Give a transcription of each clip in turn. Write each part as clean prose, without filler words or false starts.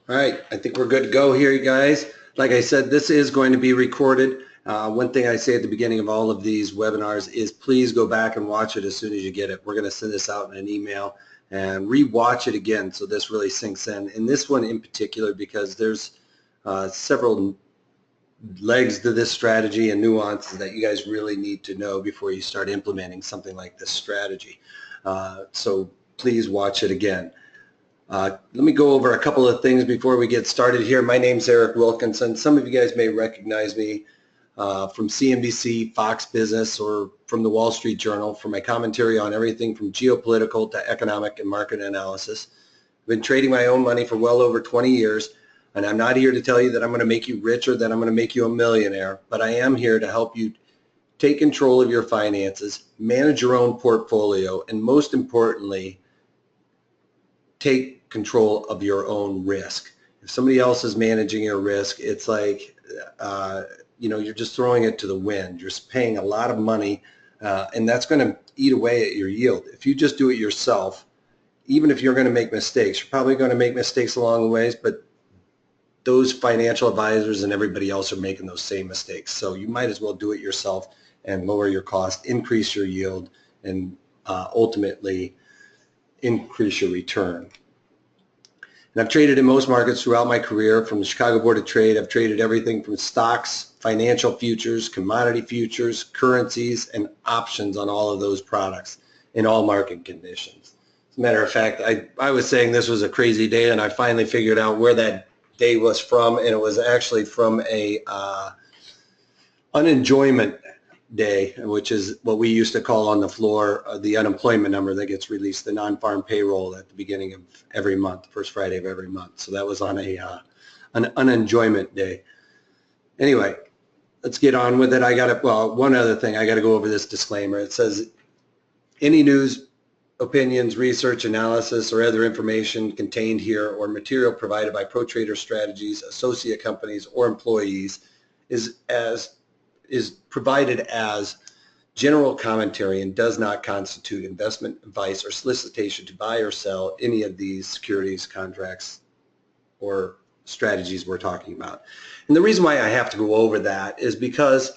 All right, I think we're good to go here, you guys. Like I said, this is going to be recorded. One thing I say at the beginning of all of these webinars is please go back and watch it as soon as you get it. We're going to send this out in an email and re-watch it again so this really sinks in. And this one in particular because there's several legs to this strategy and nuances that you guys really need to know before you start implementing something like this strategy. So please watch it again. Let me go over a couple of things before we get started here. My name's Eric Wilkinson. Some of you guys may recognize me from CNBC, Fox Business, or from the Wall Street Journal for my commentary on everything from geopolitical to economic and market analysis. I've been trading my own money for well over 20 years, and I'm not here to tell you that I'm going to make you rich or that I'm going to make you a millionaire, but I am here to help you take control of your finances, manage your own portfolio, and most importantly, take control of your own risk. If somebody else is managing your risk, it's like, you're just throwing it to the wind. You're paying a lot of money, and that's going to eat away at your yield. If you just do it yourself, even if you're going to make mistakes, you're probably going to make mistakes along the ways, but those financial advisors and everybody else are making those same mistakes. So you might as well do it yourself and lower your cost, increase your yield, and ultimately increase your return. And I've traded in most markets throughout my career. From the Chicago Board of Trade, I've traded everything from stocks, financial futures, commodity futures, currencies, and options on all of those products in all market conditions. As a matter of fact, I was saying this was a crazy day, and I finally figured out where that day was from, and it was actually from a unenjoyment day, which is what we used to call on the floor the unemployment number that gets released, the non-farm payroll at the beginning of every month, first Friday of every month. So that was on an unenjoyment day. Anyway, let's get on with it. One other thing, I got to go over this disclaimer. It says any news, opinions, research, analysis, or other information contained here or material provided by Pro Trader Strategies, associate companies, or employees is provided as general commentary and does not constitute investment advice or solicitation to buy or sell any of these securities, contracts, or strategies we're talking about. And the reason why I have to go over that is because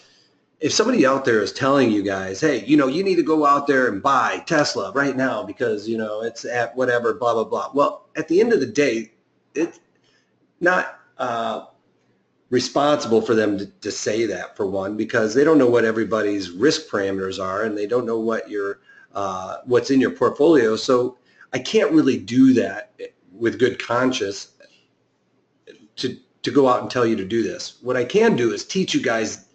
if somebody out there is telling you guys, hey, you need to go out there and buy Tesla right now because, it's at whatever, blah, blah, blah. Well, at the end of the day, it's not responsible for them to say that, for one, because they don't know what everybody's risk parameters are and they don't know what what's in your portfolio. So I can't really do that with good conscience to go out and tell you to do this. What I can do is teach you guys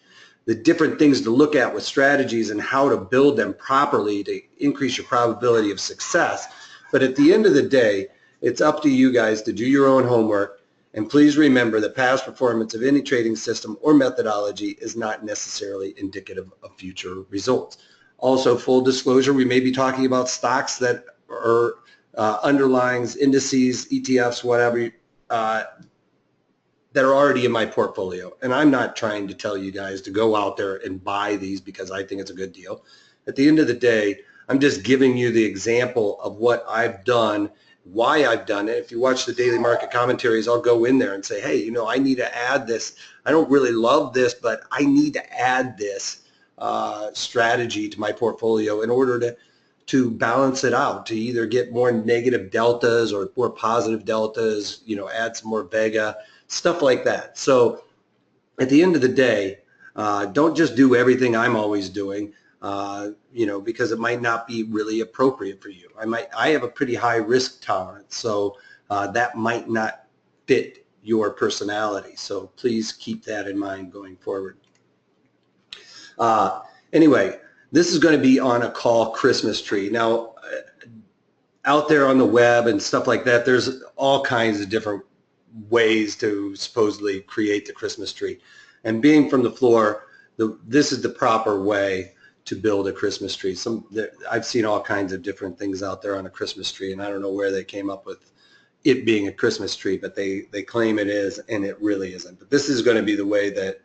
the different things to look at with strategies and how to build them properly to increase your probability of success. But at the end of the day, it's up to you guys to do your own homework. And please remember that past performance of any trading system or methodology is not necessarily indicative of future results. Also, full disclosure, we may be talking about stocks that are underlyings, indices, ETFs, whatever, that are already in my portfolio. And I'm not trying to tell you guys to go out there and buy these because I think it's a good deal. At the end of the day, I'm just giving you the example of what I've done, why I've done it. If you watch the daily market commentaries, I'll go in there and say, hey, I need to add this. I don't really love this, but I need to add this strategy to my portfolio in order to balance it out, to either get more negative deltas or more positive deltas, add some more vega, stuff like that. So at the end of the day, don't just do everything I'm always doing. Because it might not be really appropriate for you. I have a pretty high risk tolerance, so that might not fit your personality. So please keep that in mind going forward. Anyway, this is going to be on a call Christmas tree. Now, out there on the web and stuff like that, there's all kinds of different ways to supposedly create the Christmas tree. And being from the floor, this is the proper way to build a Christmas tree. I've seen all kinds of different things out there on a Christmas tree, and I don't know where they came up with it being a Christmas tree, but they claim it is, and it really isn't. But this is going to be the way that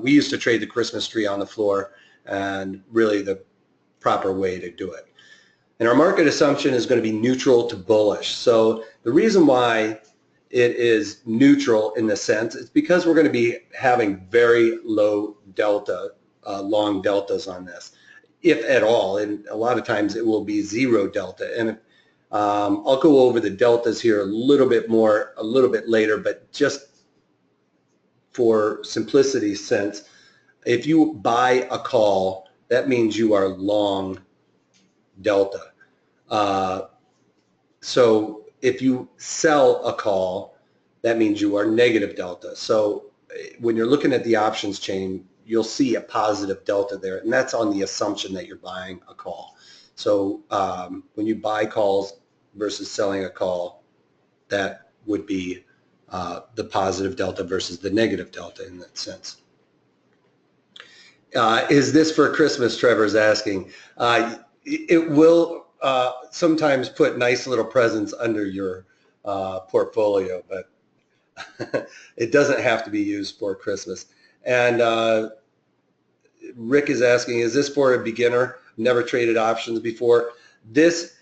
we used to trade the Christmas tree on the floor, and really the proper way to do it. And our market assumption is going to be neutral to bullish. So the reason why it is neutral in the sense. It's because we're going to be having very low delta, long deltas on this, if at all, and a lot of times it will be zero delta. And I'll go over the deltas here a little bit more a little bit later, but just for simplicity's sense, if you buy a call, that means you are long delta. So if you sell a call, that means you are negative delta. So when you're looking at the options chain, you'll see a positive delta there, and that's on the assumption that you're buying a call. So when you buy calls versus selling a call, that would be the positive delta versus the negative delta in that sense. Is this for Christmas, Trevor's asking. It will sometimes put nice little presents under your portfolio, but it doesn't have to be used for Christmas. And Rick is asking, is this for a beginner? Never traded options before. This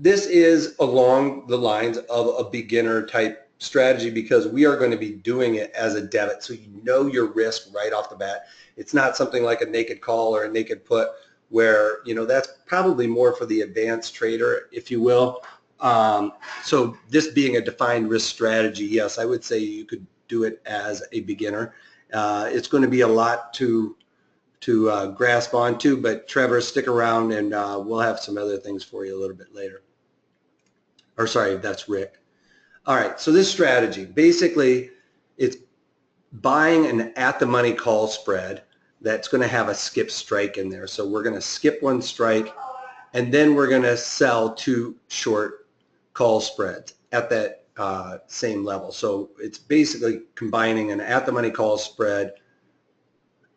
is along the lines of a beginner type strategy because we are going to be doing it as a debit, so you know your risk right off the bat. It's not something like a naked call or a naked put where, you know, that's probably more for the advanced trader, if you will. So this being a defined risk strategy, yes, I would say you could do it as a beginner. It's going to be a lot to grasp onto, but Trevor, stick around and we'll have some other things for you a little bit later. Or sorry, that's Rick. All right, so this strategy, basically it's buying an at-the-money call spread that's going to have a skip strike in there. So we're going to skip one strike, and then we're going to sell two short call spreads at that same level. So it's basically combining an at-the-money call spread,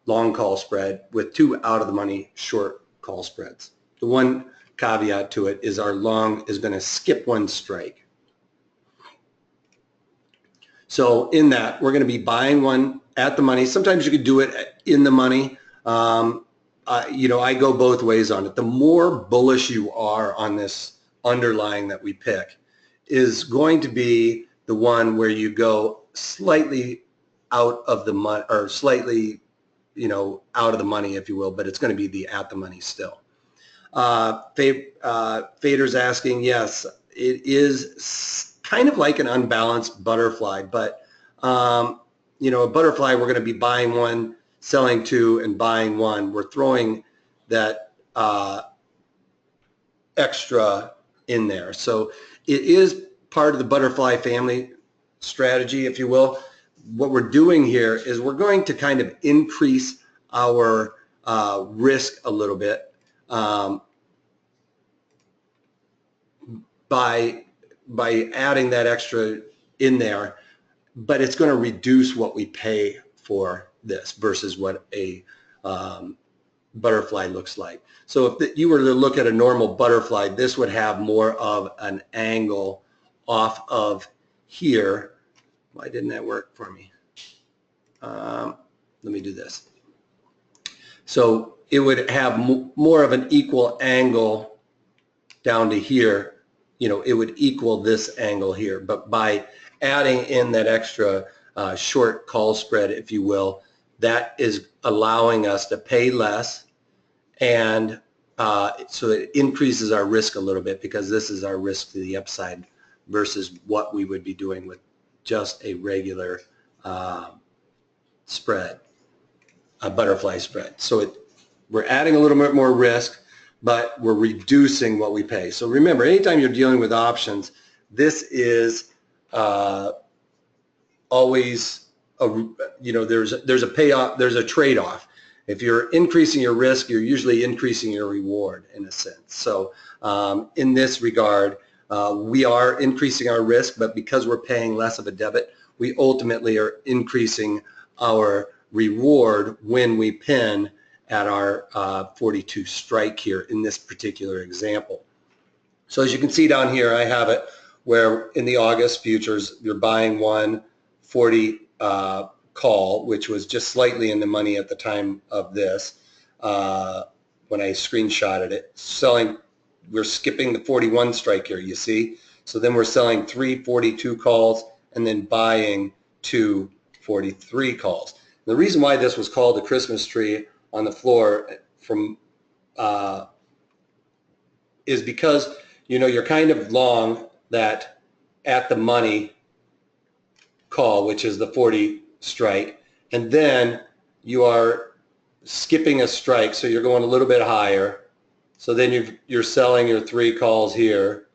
long call spread, with two out-of-the-money short call spreads. The one caveat to it is our long is going to skip one strike. So in that, we're going to be buying one at the money. Sometimes you could do it in the money. You know, I go both ways on it. The more bullish you are on this underlying that we pick is going to be the one where you go slightly out of the money, or slightly, you know, out of the money, if you will, but it's going to be the at the money still. Fader's asking, yes, it is kind of like an unbalanced butterfly, but you know, a butterfly, we're going to be buying one, selling two, and buying one. We're throwing that extra in there. So it is part of the butterfly family strategy, if you will. What we're doing here is we're going to kind of increase our risk a little bit by adding that extra in there, but it's going to reduce what we pay for this versus what a butterfly looks like. So if you were to look at a normal butterfly, this would have more of an angle off of here. Why didn't that work for me? Let me do this. So it would have more of an equal angle down to here. You know, it would equal this angle here, but by adding in that extra short call spread, if you will, that is allowing us to pay less, and so it increases our risk a little bit because this is our risk to the upside versus what we would be doing with just a regular spread, a butterfly spread. So we're adding a little bit more risk, but we're reducing what we pay. So remember, anytime you're dealing with options, this is always you know, there's a payoff, there's a trade-off. If you're increasing your risk, you're usually increasing your reward in a sense. So in this regard, we are increasing our risk, but because we're paying less of a debit, we ultimately are increasing our reward when we pin at our 42 strike here in this particular example. So as you can see down here, I have it where in the August futures, you're buying 140 call, which was just slightly in the money at the time of this when I screenshotted it. Selling, we're skipping the 41 strike here, you see. So then we're selling 3 42 calls and then buying 2 43 calls. The reason why this was called a Christmas tree on the floor from is because, you know, you're kind of long that at the money call, which is the 40 strike, and then you are skipping a strike, so you're going a little bit higher. So then you're selling your 3 calls here,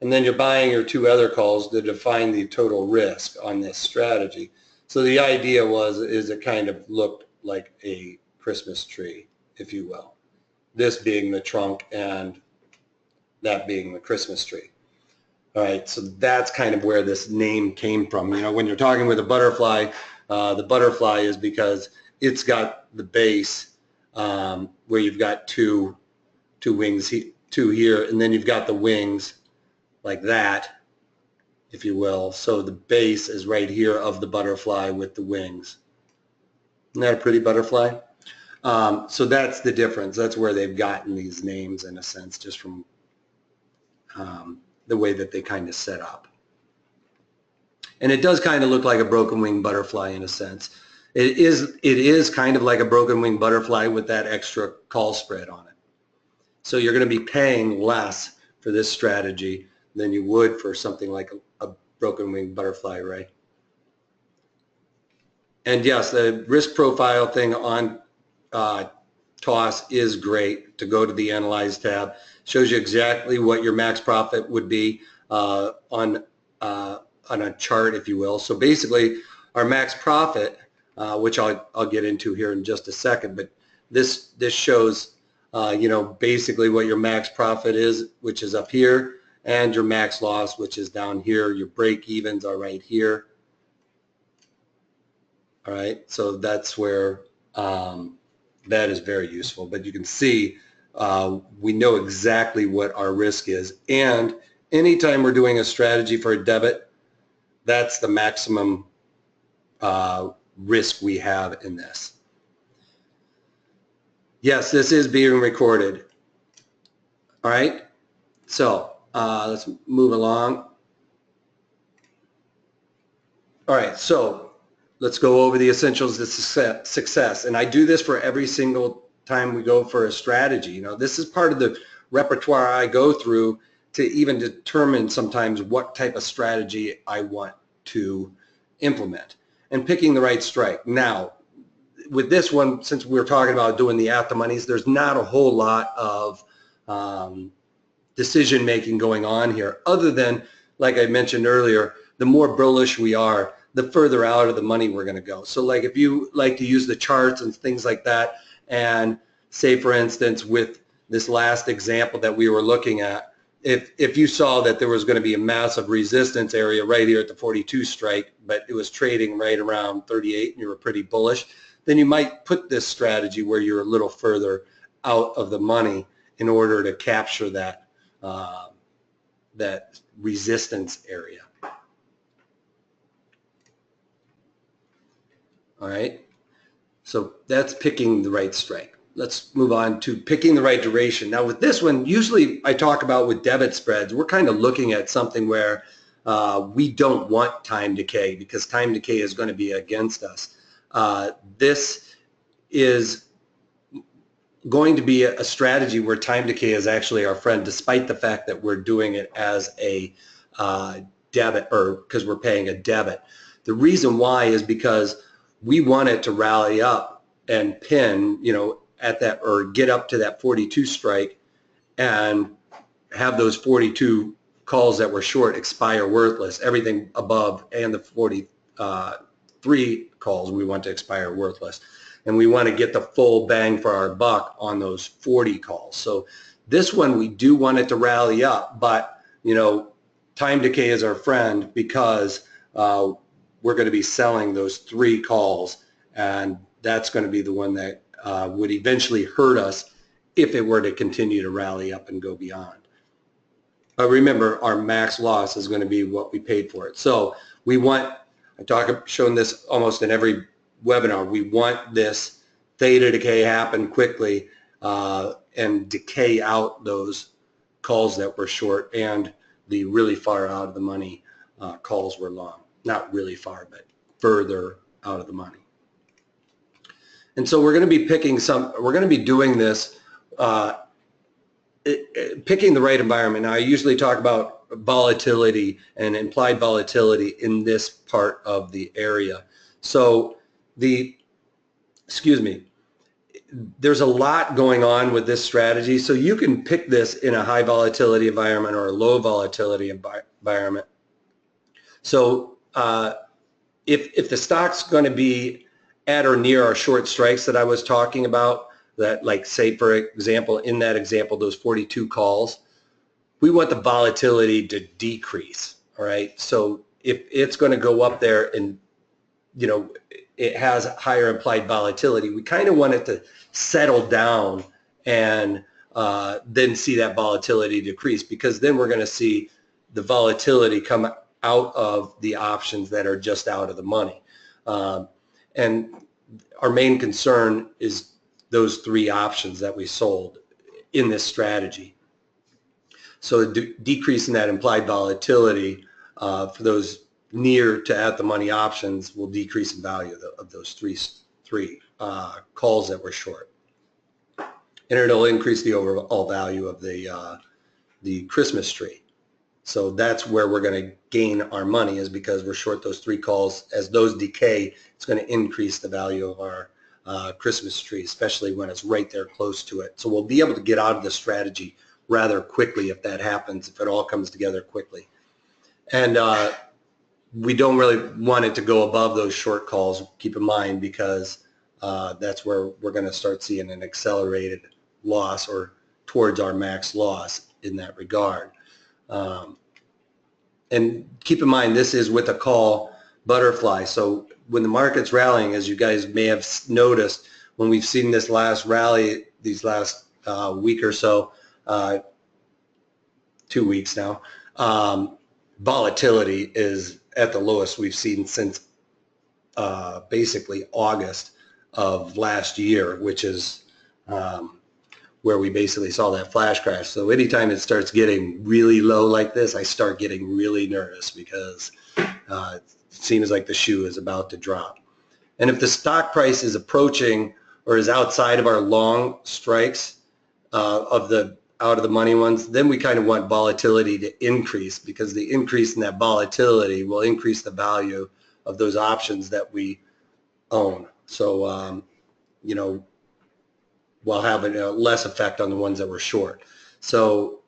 and then you're buying your 2 other calls to define the total risk on this strategy. So the idea is it kind of looked like a Christmas tree, if you will. This being the trunk and that being the Christmas tree. All right, so that's kind of where this name came from. You know, when you're talking with a butterfly, the butterfly is because it's got the base where you've got two wings, 2 here, and then you've got the wings like that, if you will. So the base is right here of the butterfly with the wings. Isn't that a pretty butterfly? So that's the difference. That's where they've gotten these names, in a sense, just from the way that they kind of set up. And it does kind of look like a broken wing butterfly in a sense. It is kind of like a broken wing butterfly with that extra call spread on it. So you're going to be paying less for this strategy than you would for something like a broken wing butterfly, right? And yes, the risk profile thing on TOS is great. To go to the Analyze tab, shows you exactly what your max profit would be on a chart, if you will. So basically, our max profit, which I'll get into here in just a second, but this shows you know, basically what your max profit is, which is up here, and your max loss, which is down here. Your break evens are right here. All right, so that's where that is very useful. But you can see we know exactly what our risk is, and anytime we're doing a strategy for a debit, that's the maximum risk we have in this. Yes, this is being recorded. All right, so let's move along. All right, so let's go over the essentials of success. And I do this for every single time we go for a strategy. You know, this is part of the repertoire I go through to even determine sometimes what type of strategy I want to implement and picking the right strike. Now, with this one, since we're talking about doing the at the monies, there's not a whole lot of decision making going on here, other than, like I mentioned earlier, the more bullish we are, the further out of the money we're going to go. So like if you like to use the charts and things like that, and say for instance with this last example that we were looking at, if you saw that there was going to be a massive resistance area right here at the 42 strike, but it was trading right around 38 and you were pretty bullish, then you might put this strategy where you're a little further out of the money in order to capture that that resistance area. All right, so that's picking the right strike. Let's move on to picking the right duration. Now with this one, usually I talk about with debit spreads, we're kind of looking at something where we don't want time decay, because time decay is going to be against us. This is going to be a strategy where time decay is actually our friend, despite the fact that we're doing it as a debit, or because we're paying a debit. The reason why is because we want it to rally up and pin, you know, at that, or get up to that 42 strike and have those 42 calls that were short expire worthless. Everything above and the 43 calls we want to expire worthless. And we want to get the full bang for our buck on those 40 calls. So this one, we do want it to rally up, but, you know, time decay is our friend, because we're going to be selling those 3 calls, and that's going to be the one that would eventually hurt us if it were to continue to rally up and go beyond. But remember, our max loss is going to be what we paid for it. So we want, shown this almost in every webinar, we want this theta decay happen quickly and decay out those calls that were short and the really far out of the money calls were long. Not really far, but further out of the money. And so we're going to be picking we're going to be doing this, picking the right environment. Now I usually talk about volatility and implied volatility in this part of the area. So there's a lot going on with this strategy. So you can pick this in a high volatility environment or a low volatility environment. So if the stock's going to be at or near our short strikes that I was talking about, that, like, say for example, in that example, those 42 calls, we want the volatility to decrease. All right. So if it's going to go up there and, you know, it has higher implied volatility, we kind of want it to settle down and then see that volatility decrease, because then we're going to see the volatility come out of the options that are just out of the money. And our main concern is those three options that we sold in this strategy. So decreasing that implied volatility for those near to at the money options will decrease in value of those three calls that were short, and it'll increase the overall value of the Christmas tree. So that's where we're going to gain our money, is because we're short those three calls. As those decay, it's going to increase the value of our Christmas tree, especially when it's right there close to it. So we'll be able to get out of the strategy rather quickly if that happens, if it all comes together quickly. And we don't really want it to go above those short calls, keep in mind, because that's where we're going to start seeing an accelerated loss, or towards our max loss in that regard. And keep in mind, this is with a call butterfly. So when the market's rallying, as you guys may have noticed, when we've seen this last rally, these last week or so, 2 weeks now, volatility is at the lowest we've seen since basically August of last year, which is where we basically saw that flash crash. So anytime it starts getting really low like this, I start getting really nervous, because it seems like the shoe is about to drop. And if the stock price is approaching or is outside of our long strikes of the out of the money ones, then we kind of want volatility to increase, because the increase in that volatility will increase the value of those options that we own. So, you know, while having a less effect on the ones that were short. So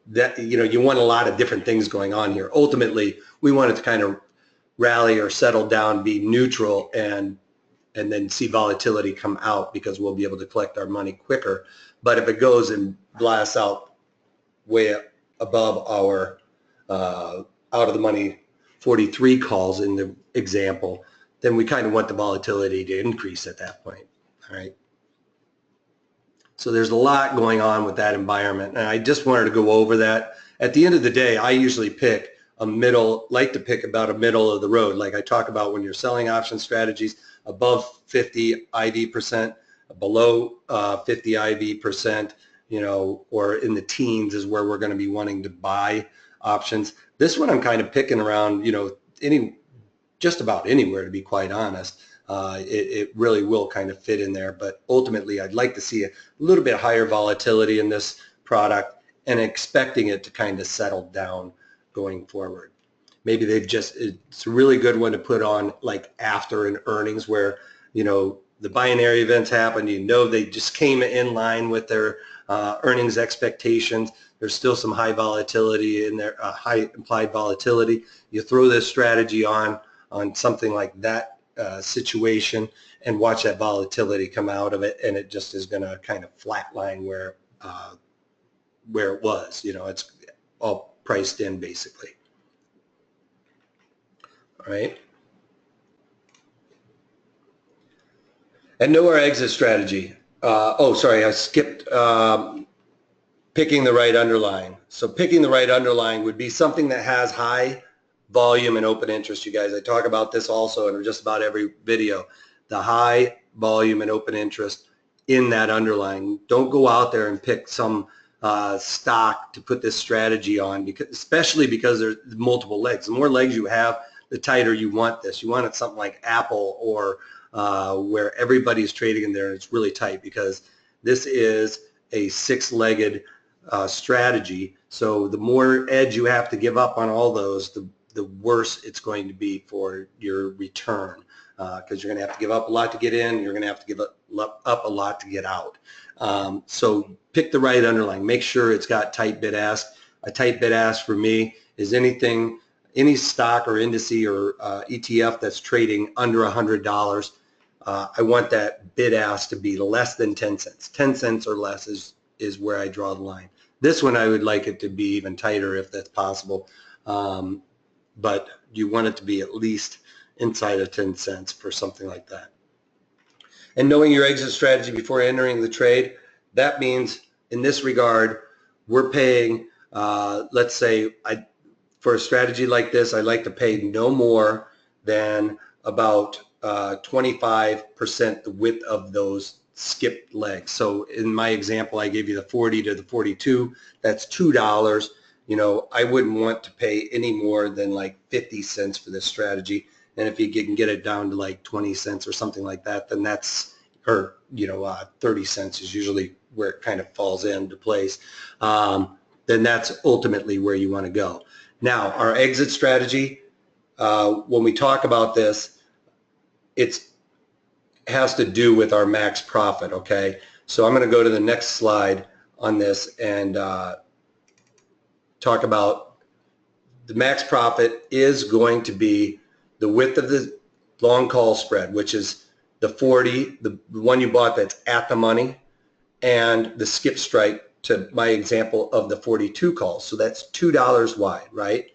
that, you know, you want a lot of different things going on here. Ultimately, we want it to kind of rally or settle down, be neutral, and then see volatility come out, because we'll be able to collect our money quicker. But if it goes and blasts out way above our out of the money 43 calls in the example, then we kind of want the volatility to increase at that point. All right. So there's a lot going on with that environment, and I just wanted to go over that. At the end of the day, I usually pick a middle, like to pick about a middle of the road. Like I talk about when you're selling option strategies, above 50 IV percent, below 50 IV percent, you know, or in the teens is where we're going to be wanting to buy options. This one I'm kind of picking around, you know, just about anywhere, to be quite honest. It really will kind of fit in there, but ultimately I'd like to see a little bit higher volatility in this product, and expecting it to kind of settle down going forward. Maybe it's a really good one to put on like after an earnings, where, you know, the binary events happen, you know, they just came in line with their earnings expectations. There's still some high volatility in there, high implied volatility. You throw this strategy on something like that situation, and watch that volatility come out of it, and it just is going to kind of flatline where it was. You know, it's all priced in basically. All right. And know our exit strategy. Oh, sorry, I skipped picking the right underlying. So picking the right underlying would be something that has high volume and open interest, you guys. I talk about this also in just about every video. The high volume and open interest in that underlying. Don't go out there and pick some stock to put this strategy on, because especially because there's multiple legs. The more legs you have, the tighter you want this. You want it something like Apple, or where everybody's trading in there and it's really tight, because this is a six-legged strategy. So the more edge you have to give up on all those, the worse it's going to be for your return, because you're going to have to give up a lot to get in. You're going to have to give up a lot to get out. So pick the right underlying. Make sure it's got tight bid ask. A tight bid ask for me is any stock or index or ETF that's trading under $100. I want that bid ask to be less than 10 cents. 10 cents or less is where I draw the line. This one I would like it to be even tighter if that's possible, but you want it to be at least inside of 10 cents for something like that. And knowing your exit strategy before entering the trade, that means in this regard, we're paying, let's say, for a strategy like this, I like to pay no more than about 25% the width of those skipped legs. So in my example, I gave you the 40 to the 42. That's $2. You know, I wouldn't want to pay any more than like 50 cents for this strategy. And if you can get it down to like 20 cents or something like that, then that's, or, you know, 30 cents is usually where it kind of falls into place. Then that's ultimately where you want to go. Now, our exit strategy, when we talk about this, it has to do with our max profit, okay? So I'm going to go to the next slide on this and talk about the max profit is going to be the width of the long call spread, which is the 40, the one you bought that's at the money, and the skip strike to my example of the 42 calls. So that's $2 wide, right?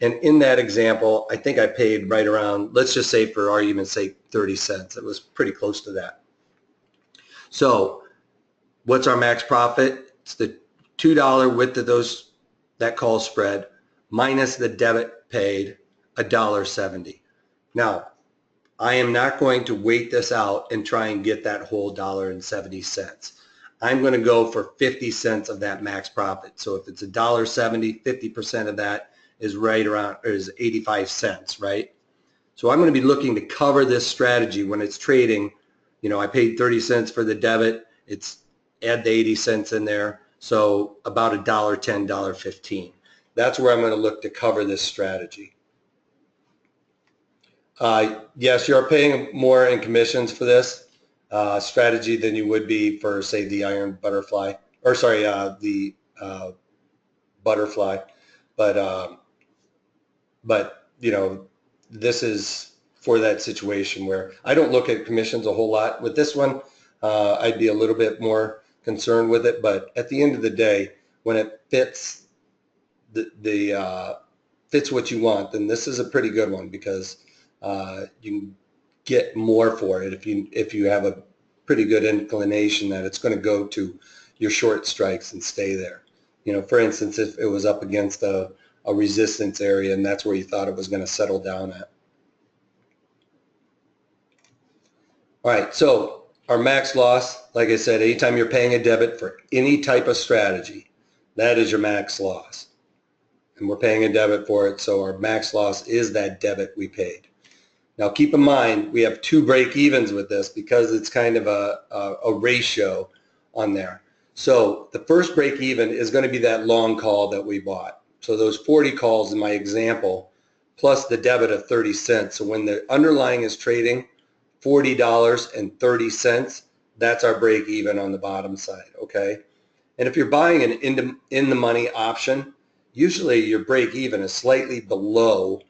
And in that example, I think I paid right around, let's just say for argument's sake, 30 cents. It was pretty close to that. So what's our max profit? It's the $2 width of that call spread minus the debit paid, $1.70. Now, I am not going to wait this out and try and get that whole $1.70. I'm going to go for 50 cents of that max profit. So if it's $1.70, 50% of that is right around, or is 85 cents, right? So I'm going to be looking to cover this strategy when it's trading. You know, I paid 30 cents for the debit. It's add the 80 cents in there. So about $1.10, $1.15. That's where I'm going to look to cover this strategy. Yes, you're paying more in commissions for this strategy than you would be for, say, the iron butterfly, or sorry, the butterfly. But you know, this is for that situation where I don't look at commissions a whole lot. With this one, I'd be a little bit more concerned with it. But at the end of the day, when it fits fits what you want, then this is a pretty good one, because you can get more for it if you have a pretty good inclination that it's going to go to your short strikes and stay there. You know, for instance, if it was up against a resistance area and that's where you thought it was going to settle down at. All right, so our max loss, like I said, anytime you're paying a debit for any type of strategy, that is your max loss. And we're paying a debit for it, so our max loss is that debit we paid. Now keep in mind, we have two break-evens with this because it's kind of a ratio on there. So the first break-even is going to be that long call that we bought. So those 40 calls in my example, plus the debit of 30 cents. So when the underlying is trading $40.30, that's our break-even on the bottom side, okay? And if you're buying an in-the-money option, usually your break-even is slightly below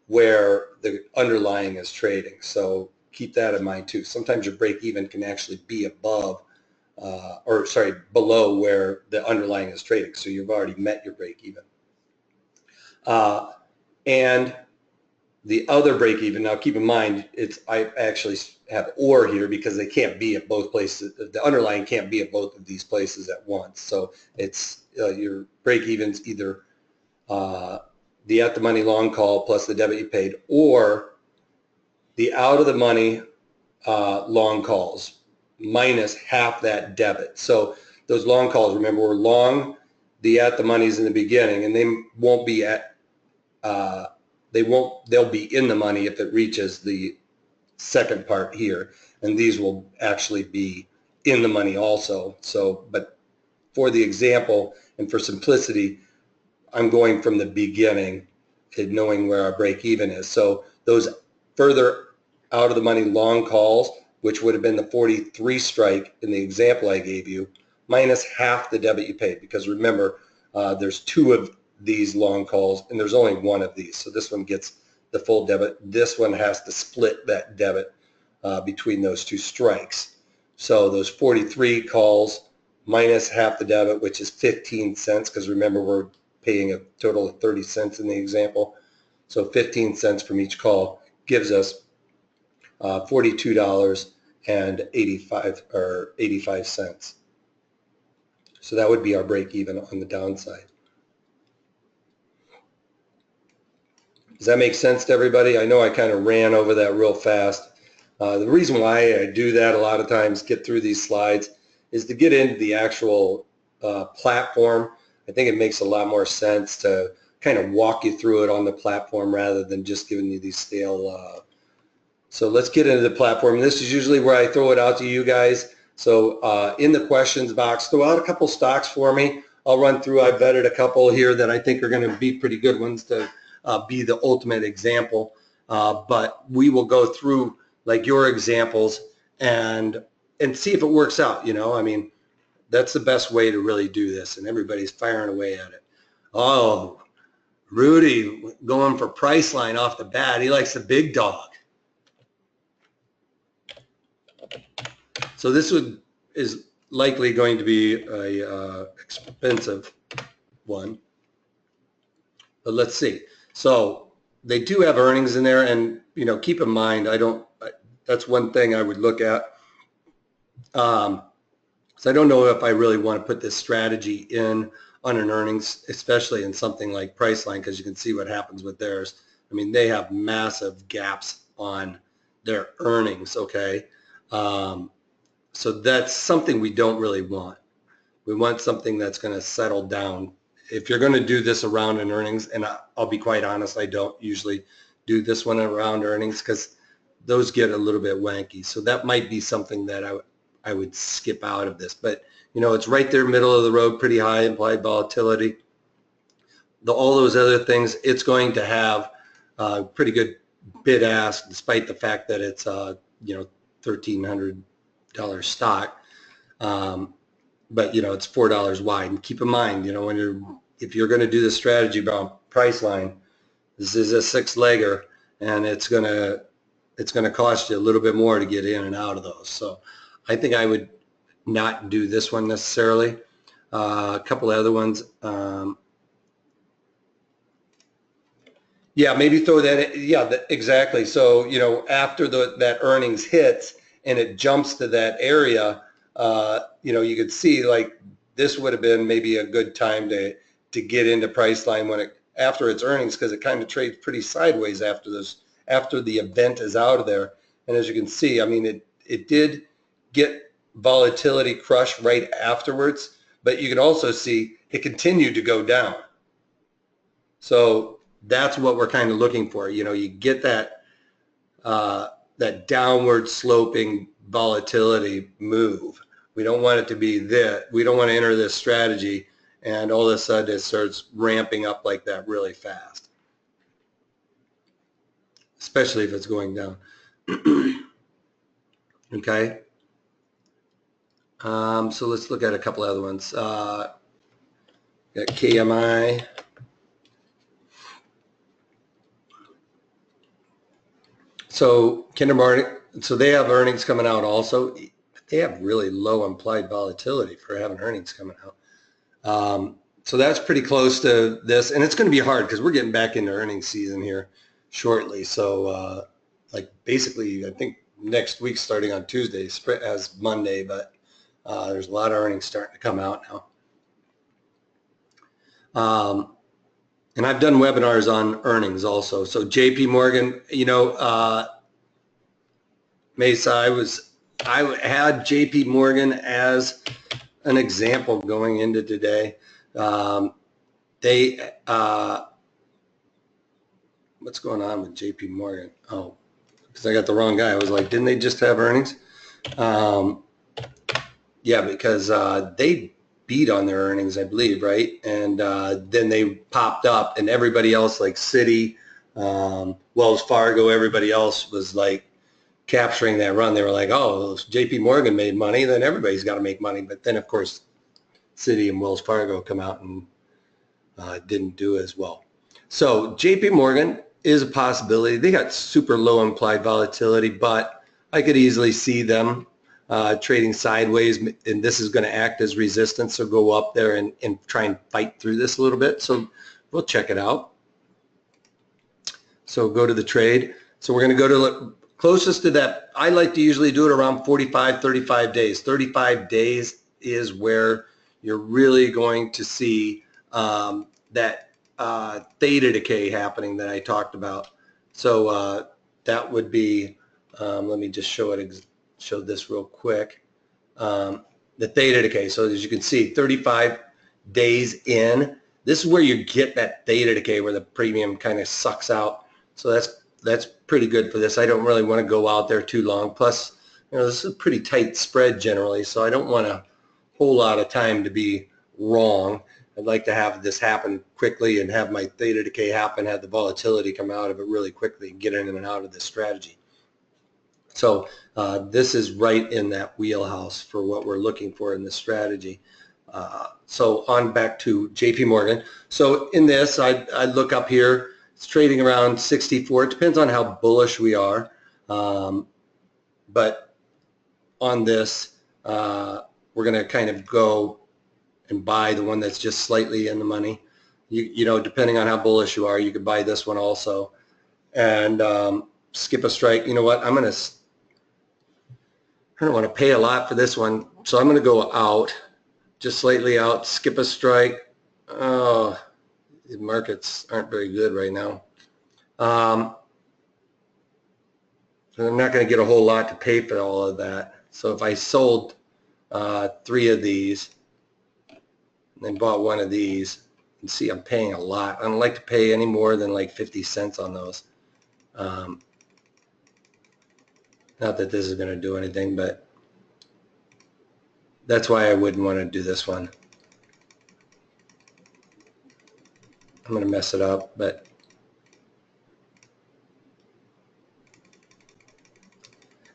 where the underlying is trading. So keep that in mind too. Sometimes your break-even can actually be above, below where the underlying is trading. So you've already met your break-even. And the other break-even, now keep in mind, I actually have or here because they can't be at both places. The underlying can't be at both of these places at once. So it's your break-even's either the at-the-money long call plus the debit you paid, or the out-of-the-money long calls minus half that debit. So those long calls, remember, we're long the at the money's in the beginning, and they won't be at, they'll be in the money if it reaches the second part here, and these will actually be in the money also. So, but for the example and for simplicity, I'm going from the beginning and knowing where our break even is. So those further out of the money long calls, which would have been the 43 strike in the example I gave you, minus half the debit you paid, because remember, there's 2 of these long calls and there's only 1 of these. So this one gets the full debit. This one has to split that debit between those 2 strikes. So those 43 calls minus half the debit, which is 15 cents, because remember we're paying a total of 30 cents in the example. So 15 cents from each call gives us $42.85. So that would be our break even on the downside. Does that make sense to everybody? I know I kind of ran over that real fast. The reason why I do that a lot of times, get through these slides, is to get into the actual platform. I think it makes a lot more sense to kind of walk you through it on the platform rather than just giving you these stale. So let's get into the platform. This is usually where I throw it out to you guys. So in the questions box, throw out a couple stocks for me. I'll run through. I've vetted a couple here that I think are going to be pretty good ones to be the ultimate example. But we will go through like your examples and see if it works out. You know, I mean, that's the best way to really do this, and everybody's firing away at it. Oh, Rudy going for Priceline off the bat. He likes the big dog. So this is likely going to be a expensive one, but let's see. So they do have earnings in there, and you know, keep in mind, that's one thing I would look at. So I don't know if I really want to put this strategy in on an earnings, especially in something like Priceline, because you can see what happens with theirs. I mean, they have massive gaps on their earnings, okay? So that's something we don't really want. We want something that's going to settle down. If you're going to do this around an earnings, and I'll be quite honest, I don't usually do this one around earnings because those get a little bit wanky. So that might be something that I would skip out of this. But, you know, it's right there, middle of the road, pretty high implied volatility. All those other things, it's going to have pretty good bid ask, despite the fact that it's, you know, $1,300 stock. But, you know, it's $4 wide. And keep in mind, you know, if you're going to do this strategy about Priceline, this is a 6-legger, and it's going to cost you a little bit more to get in and out of those. So I think I would not do this one necessarily. A couple of other ones. Yeah, maybe throw that in. Yeah, exactly. So, you know, after that earnings hits and it jumps to that area, you know, you could see like this would have been maybe a good time to get into Priceline after its earnings, because it kind of trades pretty sideways after the event is out of there. And as you can see, I mean, it did get volatility crush right afterwards, but you can also see it continued to go down. So that's what we're kind of looking for. You know, you get that that downward sloping volatility move. We don't want it to be that. We don't want to enter this strategy and all of a sudden it starts ramping up like that really fast, especially if it's going down. Okay. So let's look at a couple other ones. Got KMI. So Kinder Morgan, so they have earnings coming out also. They have really low implied volatility for having earnings coming out. So that's pretty close to this, and it's going to be hard because we're getting back into earnings season here shortly. So like basically, I think next week starting on Tuesday as Monday, but there's a lot of earnings starting to come out now. And I've done webinars on earnings also. So JP Morgan, you know, Mesa, I had JP Morgan as an example going into today. They what's going on with JP Morgan? Oh, because I got the wrong guy. I was like, didn't they just have earnings? Yeah, because they beat on their earnings, I believe, right? And then they popped up, and everybody else, like Citi, Wells Fargo, everybody else was like capturing that run. They were like, oh, if JP Morgan made money, then everybody's got to make money. But then, of course, Citi and Wells Fargo come out and didn't do as well. So JP Morgan is a possibility. They got super low implied volatility, but I could easily see them trading sideways, and this is going to act as resistance, so go up there and try and fight through this a little bit. So we'll check it out. So go to the trade. So we're going to go to closest to that. I like to usually do it around 45, 35 days. 35 days is where you're really going to see that theta decay happening that I talked about. So that would be, let me just show this real quick. The theta decay. So as you can see, 35 days in, this is where you get that theta decay where the premium kind of sucks out. So that's pretty good for this. I don't really want to go out there too long. Plus, this is a pretty tight spread generally, so I don't want a whole lot of time to be wrong. I'd like to have this happen quickly and have my theta decay happen, have the volatility come out of it really quickly and get in and out of this strategy. So this is right in that wheelhouse for what we're looking for in this strategy. So on back to JP Morgan. So in this, I look up here. It's trading around 64. It depends on how bullish we are. But on this, we're going to kind of go and buy the one that's just slightly in the money. You know, depending on how bullish you are, you could buy this one also. And skip a strike. You know what? I don't want to pay a lot for this one, so I'm going to go out, just slightly out, skip a strike. Oh, the markets aren't very good right now. So I'm not going to get a whole lot to pay for all of that. So if I sold 3 of these and then bought one of these, you can see I'm paying a lot. I don't like to pay any more than like 50 cents on those. Not that this is going to do anything, but that's why I wouldn't want to do this one. I'm going to mess it up, but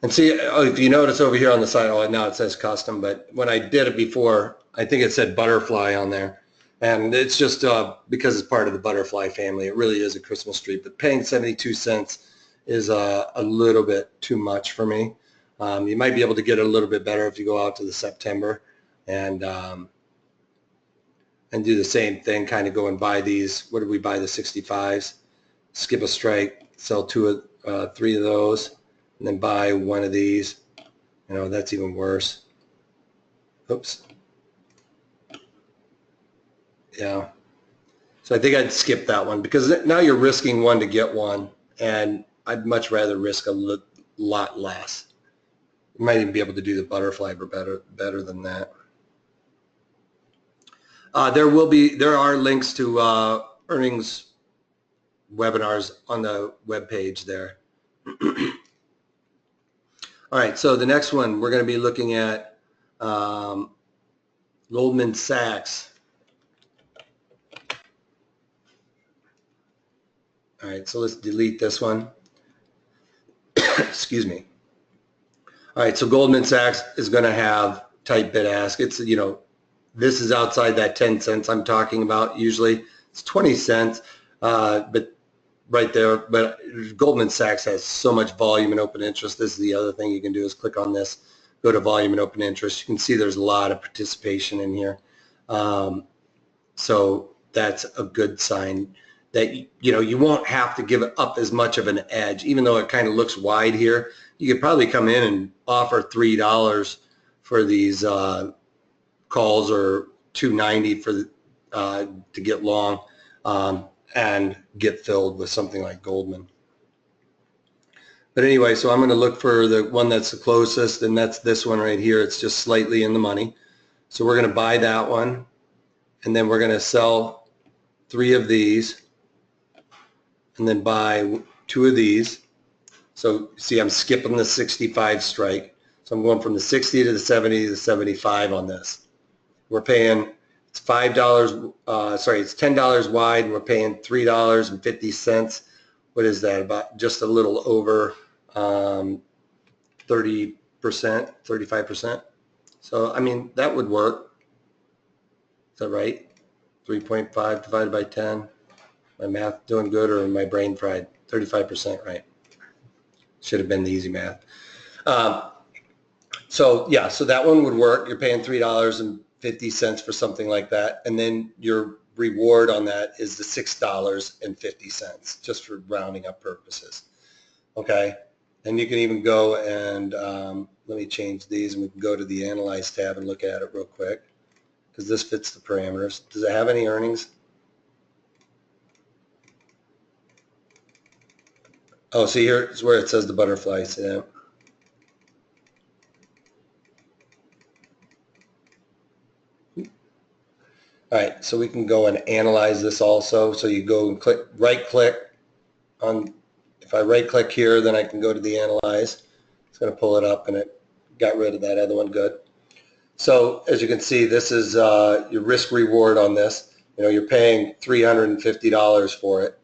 and see, if you notice over here on the side, oh, now it says custom, but when I did it before, I think it said butterfly on there, and it's just because it's part of the butterfly family. It really is a Christmas tree, but paying 72 cents is a little bit too much for me. You might be able to get it a little bit better if you go out to the September and do the same thing, kind of go and buy these. What did we buy? The 65s. Skip a strike, sell 3 of those, and then buy one of these. You know, that's even worse. Oops. Yeah. So I think I'd skip that one because now you're risking one to get one, and I'd much rather risk a lot less. You might even be able to do the butterfly better than that. There are links to earnings webinars on the web page there. All right, so the next one we're going to be looking at Goldman Sachs. All right, so let's delete this one. Excuse me. All right, so Goldman Sachs is going to have tight bid ask. It's, you know, this is outside that 10 cents I'm talking about. Usually it's 20 cents, but right there. But Goldman Sachs has so much volume and open interest. This is the other thing you can do is click on this, go to volume and open interest. You can see there's a lot of participation in here. So that's a good sign that, you know, you won't have to give up as much of an edge, even though it kind of looks wide here. You could probably come in and offer $3 for these calls, or $2.90 for to get long, and get filled with something like Goldman. But anyway, so I'm going to look for the one that's the closest, and that's this one right here. It's just slightly in the money. So we're going to buy that one, and then we're going to sell 3 of these and then buy 2 of these. So see, I'm skipping the 65 strike. So I'm going from the 60 to the 70 to the 75 on this. We're paying, it's $5, it's $10 wide, and we're paying $3.50. What is that? About just a little over 30%, 35%. So, I mean, that would work. Is that right? 3.5 divided by 10. My math doing good, or my brain fried? 35%, right? Should have been the easy math. So yeah, so that one would work. You're paying $3.50 for something like that, and then your reward on that is the $6.50, just for rounding up purposes. Okay, and you can even go and let me change these, and we can go to the Analyze tab and look at it real quick, because this fits the parameters. Does it have any earnings? Oh, see, here's where it says the butterflies. Yeah. All right, so we can go and analyze this also. So you go and click, right-click on, if I right-click here, then I can go to the Analyze. It's going to pull it up, and it got rid of that other one. Good. So as you can see, this is your risk reward on this. You know, you're paying $350 for it,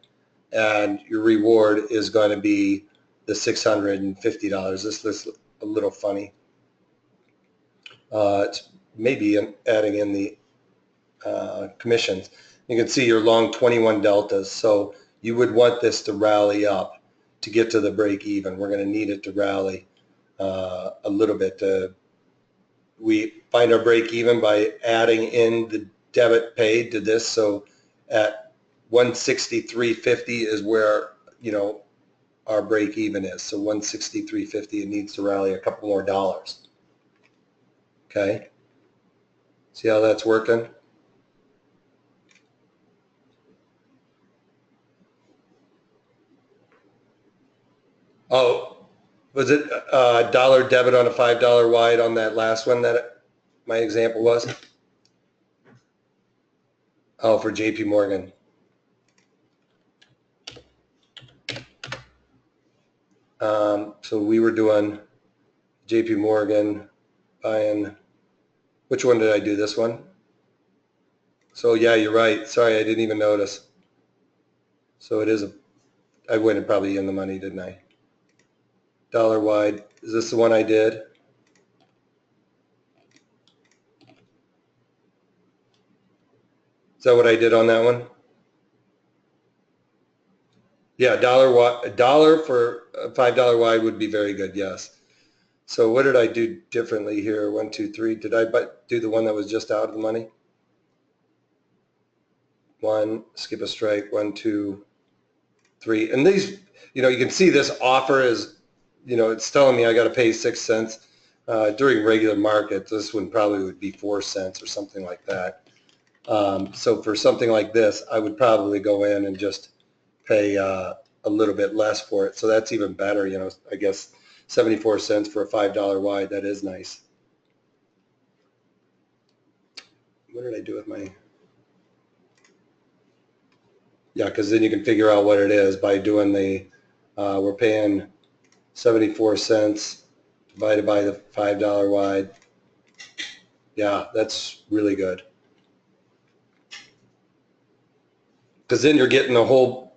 and your reward is going to be the $650. This looks a little funny. It's maybe adding in the commissions. You can see your long 21 deltas. So you would want this to rally up to get to the break even. We're going to need it to rally a little bit. We find our break even by adding in the debit paid to this. So at 163.50 is where, you know, our break even is. So 163.50, it needs to rally a couple more dollars. Okay. See how that's working? Oh, was it a dollar debit on a $5 wide on that last one that my example was? Oh, for JP Morgan. So we were doing JP Morgan buying, which one did I do? This one? So yeah, you're right. Sorry, I didn't even notice. So it is I went probably in the money, didn't I? Dollar wide. Is this the one I did? Is that what I did on that one? Yeah, a dollar for a $5 wide would be very good, yes. So what did I do differently here? 1, 2, 3. Did I do the one that was just out of the money? 1, skip a strike, 1, 2, 3. And these, you know, you can see this offer is, you know, it's telling me I got to pay 6 cents. During regular market, this one probably would be 4 cents or something like that. So for something like this, I would probably go in and just pay a little bit less for it. So that's even better, you know, I guess 74 cents for a $5 wide. That is nice. What did I do with my... Yeah, because then you can figure out what it is by doing the, we're paying 74 cents divided by the $5 wide. Yeah, that's really good. Because then you're getting the whole,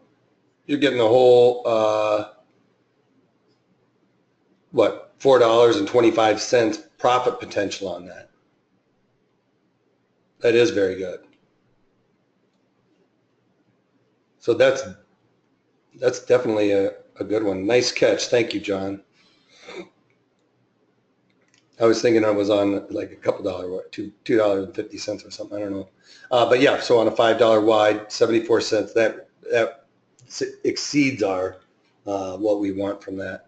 what, $4.25 profit potential on that. That is very good. So that's definitely a good one. Nice catch. Thank you, John. I was thinking I was on like a couple $2.50 or something. I don't know. But yeah, so on a $5 wide, 74 cents, that exceeds our what we want from that.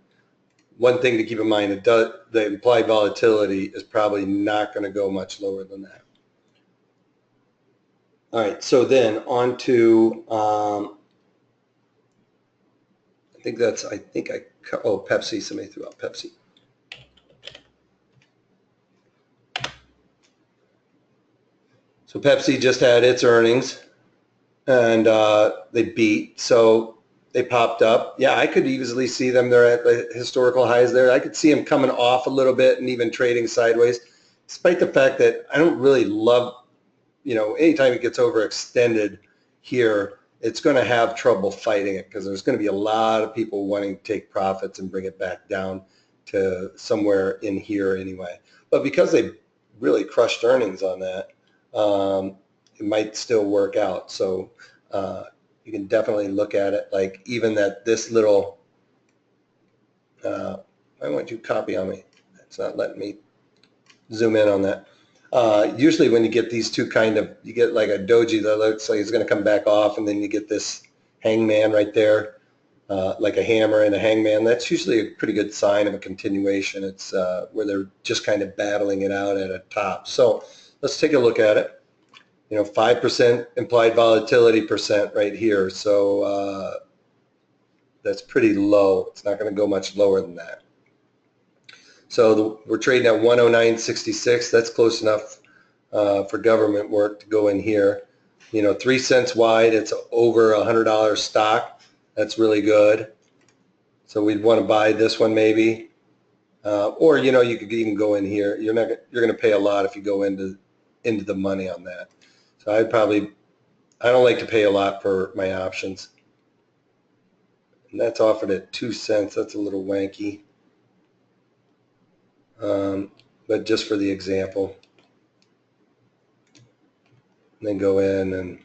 One thing to keep in mind, the implied volatility is probably not going to go much lower than that. All right, so then on to, oh, Pepsi, somebody threw out Pepsi. So Pepsi just had its earnings, and they beat, so they popped up. Yeah, I could easily see them. They're at the historical highs there. I could see them coming off a little bit and even trading sideways, despite the fact that I don't really love, anytime it gets overextended here, it's going to have trouble fighting it because there's going to be a lot of people wanting to take profits and bring it back down to somewhere in here anyway. But because they really crushed earnings on that, it might still work out. So you can definitely look at it like even that this little, why won't you copy on me? It's not letting me zoom in on that. Usually when you get these two you get like a doji that looks like it's going to come back off, and then you get this hangman right there, like a hammer and a hangman. That's usually a pretty good sign of a continuation. It's where they're just kind of battling it out at a top. So let's take a look at it. 5% implied volatility percent right here. So that's pretty low. It's not going to go much lower than that. So we're trading at 109.66. That's close enough for government work to go in here. 3 cents wide. It's over $100 stock. That's really good. So we'd want to buy this one maybe, or you could even go in here. You're going to pay a lot if you go into the money on that. So I don't like to pay a lot for my options. And that's offered at 2 cents. That's a little wanky. But just for the example. And then go in, and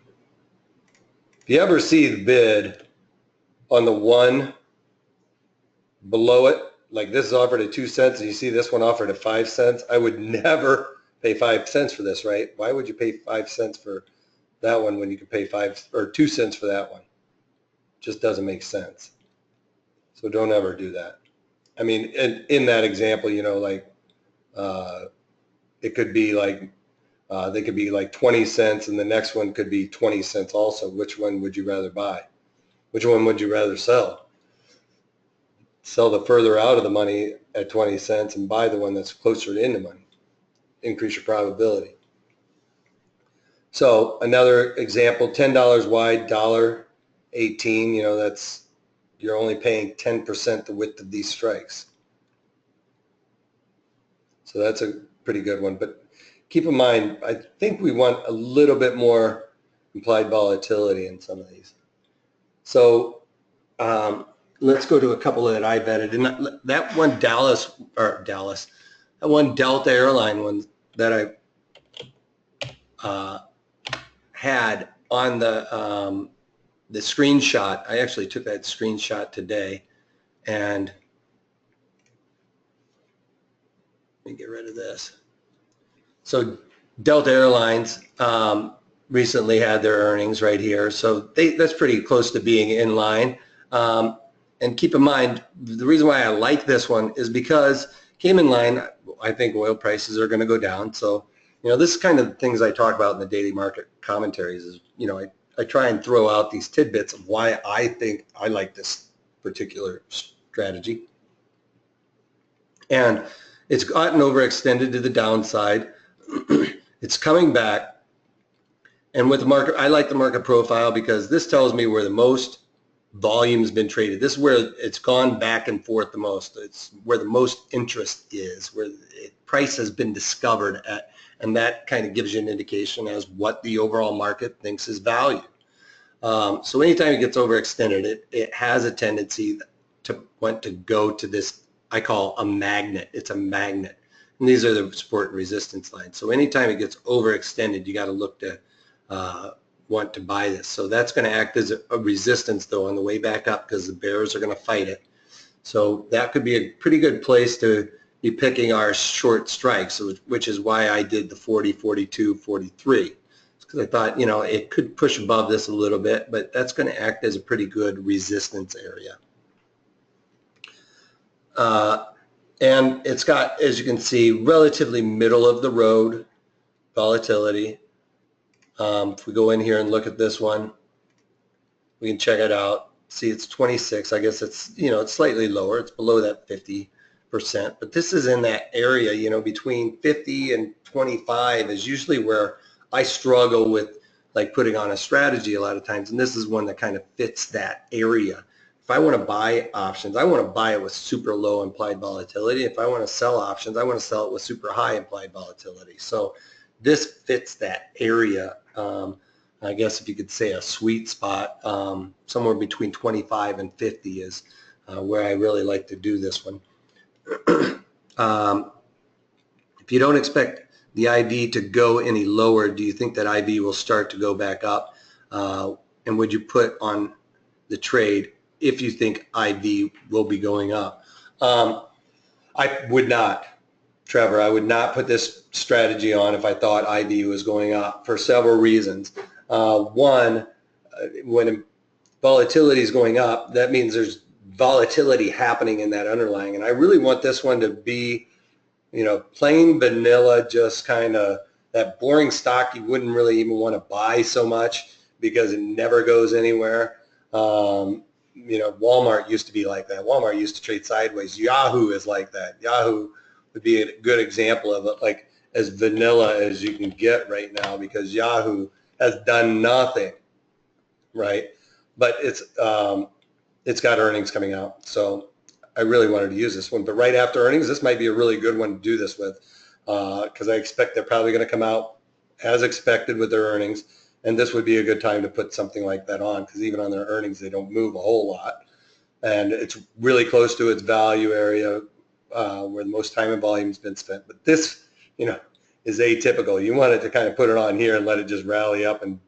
if you ever see the bid on the one below it, like this is offered at 2 cents and you see this one offered at 5 cents, I would never pay 5 cents for this, right? Why would you pay 5 cents for that one when you could pay 2 cents for that one? Just doesn't make sense. So don't ever do that. I mean, in that example, it could be like, they could be like 20 cents and the next one could be 20 cents also. Which one would you rather buy? Which one would you rather sell? Sell the further out of the money at 20 cents and buy the one that's closer in the money. Increase your probability. So another example, $10 wide, $1.18, that's, you're only paying 10% the width of these strikes. So that's a pretty good one. But keep in mind, I think we want a little bit more implied volatility in some of these. So let's go to a couple that I vetted. And that one that one Delta Airline one that I had on the screenshot. I actually took that screenshot today, and let me get rid of this. So Delta Airlines recently had their earnings right here, so that's pretty close to being in line. And keep in mind, the reason why I like this one is because it came in line. I think oil prices are going to go down. So this is kind of the things I talk about in the daily market commentaries. Is I try and throw out these tidbits of why I think I like this particular strategy. And it's gotten overextended to the downside. It's coming back. And with the market, I like the market profile because this tells me where the most volume has been traded. This is where it's gone back and forth the most. It's where the most interest is, where price has been discovered at, and that kind of gives you an indication as what the overall market thinks is value. So anytime it gets overextended, it has a tendency to want to go to this, I call a magnet. It's a magnet. And these are the support and resistance lines. So anytime it gets overextended, you got to look to want to buy this. So that's going to act as a resistance though on the way back up because the bears are going to fight it. So that could be a pretty good place to be picking our short strikes, which is why I did the 40, 42, 43. Because I thought, it could push above this a little bit, but that's going to act as a pretty good resistance area. And it's got, as you can see, relatively middle of the road volatility. If we go in here and look at this one, we can check it out. See, it's 26. I guess it's, it's slightly lower. It's below that 50%. But this is in that area, between 50 and 25 is usually where I struggle with like putting on a strategy a lot of times, and this is one that kind of fits that area. If I want to buy options, I want to buy it with super low implied volatility. If I want to sell options, I want to sell it with super high implied volatility. So this fits that area. I guess if you could say a sweet spot, somewhere between 25 and 50 is where I really like to do this one. If you don't expect the IV to go any lower, do you think that IV will start to go back up? And would you put on the trade if you think IV will be going up? I would not, Trevor. I would not put this strategy on if I thought IV was going up for several reasons. One, when volatility is going up, that means there's volatility happening in that underlying. And I really want this one to be, you know, plain vanilla, just kind of that boring stock you wouldn't really even want to buy so much because it never goes anywhere. You know, Walmart used to be like that. Walmart used to trade sideways. Yahoo is like that. Yahoo would be a good example of it, like as vanilla as you can get right now, because Yahoo has done nothing, right? But it's got earnings coming out, so I really wanted to use this one. But right after earnings, this might be a really good one to do this with, because I expect they're probably going to come out as expected with their earnings, and this would be a good time to put something like that on, because even on their earnings, they don't move a whole lot, and it's really close to its value area where the most time and volume has been spent. But this, you know, is atypical. You want it to kind of put it on here and let it just rally up and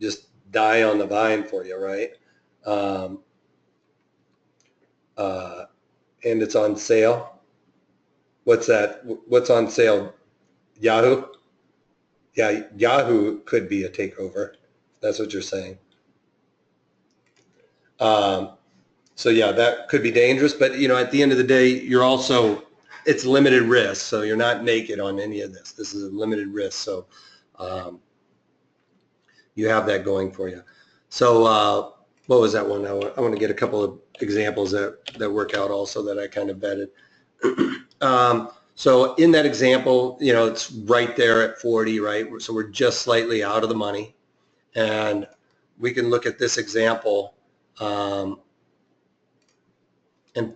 just die on the vine for you, right? And it's on sale. What's that? What's on sale? Yahoo? Yeah, Yahoo could be a takeover. That's what you're saying. So yeah, that could be dangerous. But you know, at the end of the day, you're also, it's limited risk, so you're not naked on any of this. This is a limited risk, so you have that going for you. So what was that one? I want to get a couple of examples that work out also that I kind of vetted. So in that example, you know, it's right there at 40, right? So we're just slightly out of the money. And we can look at this example and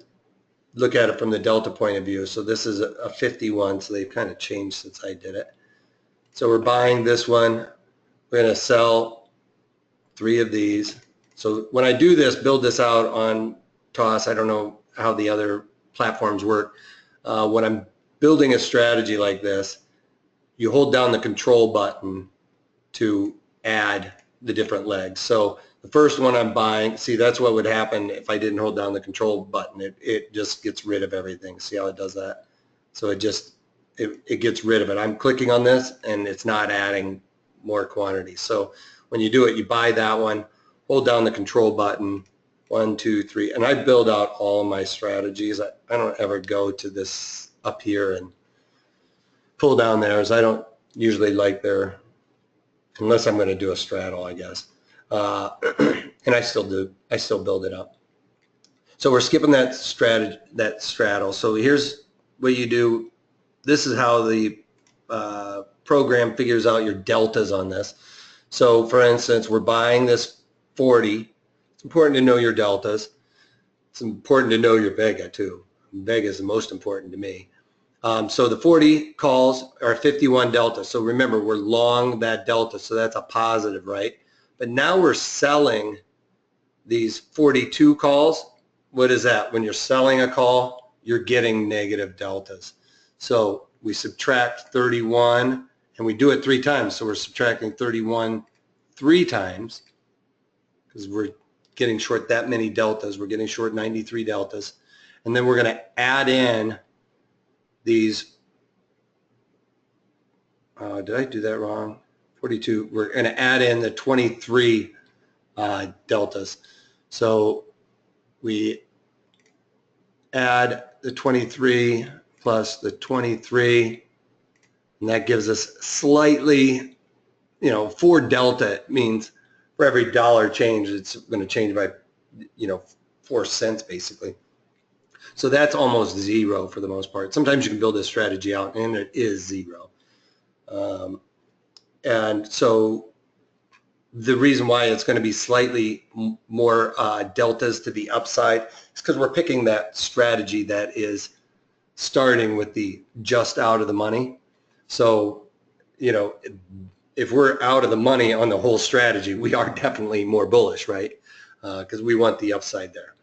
look at it from the delta point of view. So this is a 51, so they've kind of changed since I did it. So we're buying this one. We're going to sell 3 of these. So when I do this, build this out on TOS, I don't know how the other platforms work. When I'm building a strategy like this, you hold down the control button to add the different legs. So the first one I'm buying, see, that's what would happen if I didn't hold down the control button. It just gets rid of everything. See how it does that? So it gets rid of it. I'm clicking on this and it's not adding more quantity. So when you do it, you buy that one, hold down the control button, 1, 2, 3, and I build out all of my strategies. I don't ever go to this up here and pull down theirs. I don't usually like their, unless I'm going to do a straddle, I guess. And I still do. I still build it up. So we're skipping that straddle. So here's what you do. This is how the program figures out your deltas on this. So for instance, we're buying this 40. It's important to know your deltas. It's important to know your vega too. Vega is the most important to me. So the 40 calls are 51 delta. So remember, we're long that delta, so that's a positive, right? But now we're selling these 42 calls. What is that? When you're selling a call, you're getting negative deltas. So we subtract 31, and we do it 3 times. So we're subtracting 31 3 times because we're getting short that many deltas. We're getting short 93 deltas. And then we're going to add in these, did I do that wrong? 42. We're going to add in the 23 deltas. So we add the 23 plus the 23, and that gives us slightly, 4 delta means for every dollar change, it's going to change by, 4 cents basically. So that's almost 0 for the most part. Sometimes you can build this strategy out and it is 0. And so the reason why it's going to be slightly more deltas to the upside is because we're picking that strategy that is starting with the just out of the money. So, you know, if we're out of the money on the whole strategy, we are definitely more bullish, right? Because we want the upside there.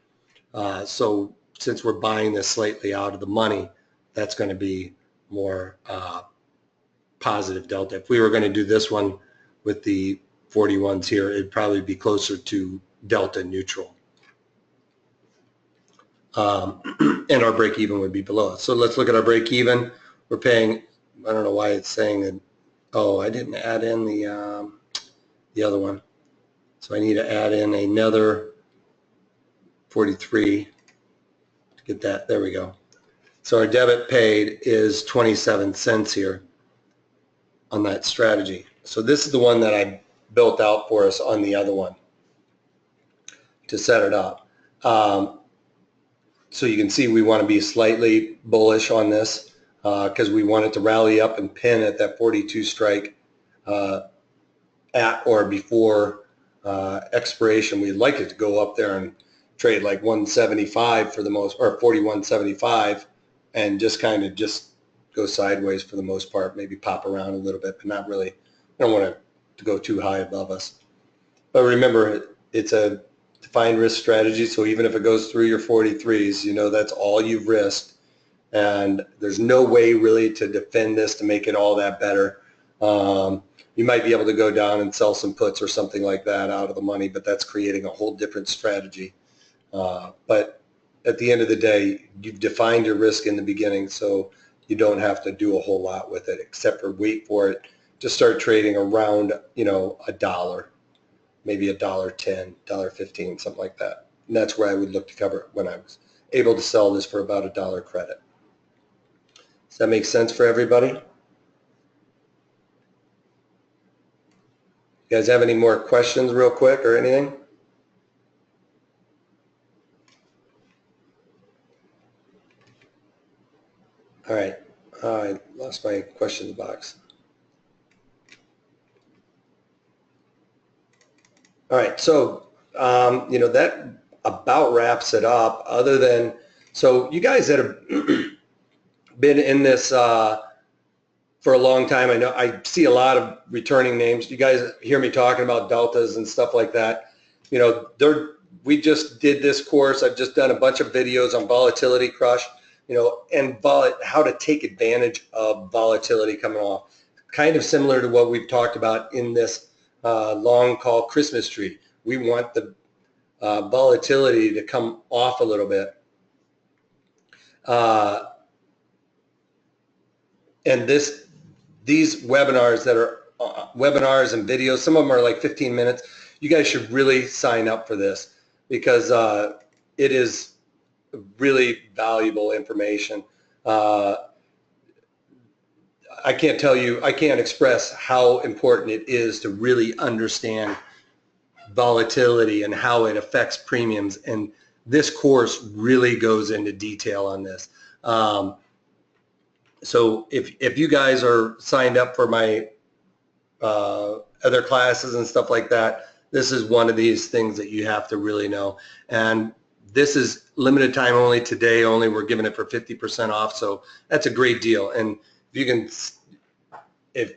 So since we're buying this slightly out of the money, that's going to be more positive delta. If we were going to do this one with the 41s here, it'd probably be closer to delta neutral. And our break even would be below it. So let's look at our break even. We're paying, I don't know why it's saying that, oh, I didn't add in the other one. So I need to add in another 43 to get that. There we go. So our debit paid is 27 cents here on that strategy. So this is the one that I built out for us on the other one to set it up. So you can see we want to be slightly bullish on this because we want it to rally up and pin at that 42 strike at or before expiration. We'd like it to go up there and trade like 175 for the most, or 41.75, and just kind of just go sideways for the most part, maybe pop around a little bit, but not really. I don't want it to go too high above us. But remember, it's a defined risk strategy, so even if it goes through your 43s, you know that's all you've risked, and there's no way really to defend this to make it all that better. You might be able to go down and sell some puts or something like that out of the money, but that's creating a whole different strategy. But at the end of the day, you've defined your risk in the beginning, so you don't have to do a whole lot with it except for wait for it to start trading around, you know, $1, maybe $1.10, $1.15, something like that. And that's where I would look to cover it when I was able to sell this for about $1 credit. Does that make sense for everybody? You guys have any more questions real quick or anything? All right, I lost my questions box. All right, so you know, that about wraps it up. Other than, so you guys that have been in this for a long time, I know I see a lot of returning names. You guys hear me talking about deltas and stuff like that. You know, we just did this course. I've just done a bunch of videos on volatility crush, you know, and how to take advantage of volatility coming off. Kind of similar to what we've talked about in this long call Christmas tree. We want the volatility to come off a little bit. And these webinars that are webinars and videos, some of them are like 15 minutes. You guys should really sign up for this because it is really valuable information. I can't tell you, I can't express how important it is to really understand volatility and how it affects premiums. And this course really goes into detail on this. So if you guys are signed up for my other classes and stuff like that, this is one of these things that you have to really know. And this is limited time only, today only. We're giving it for 50% off, so that's a great deal. And if you can, if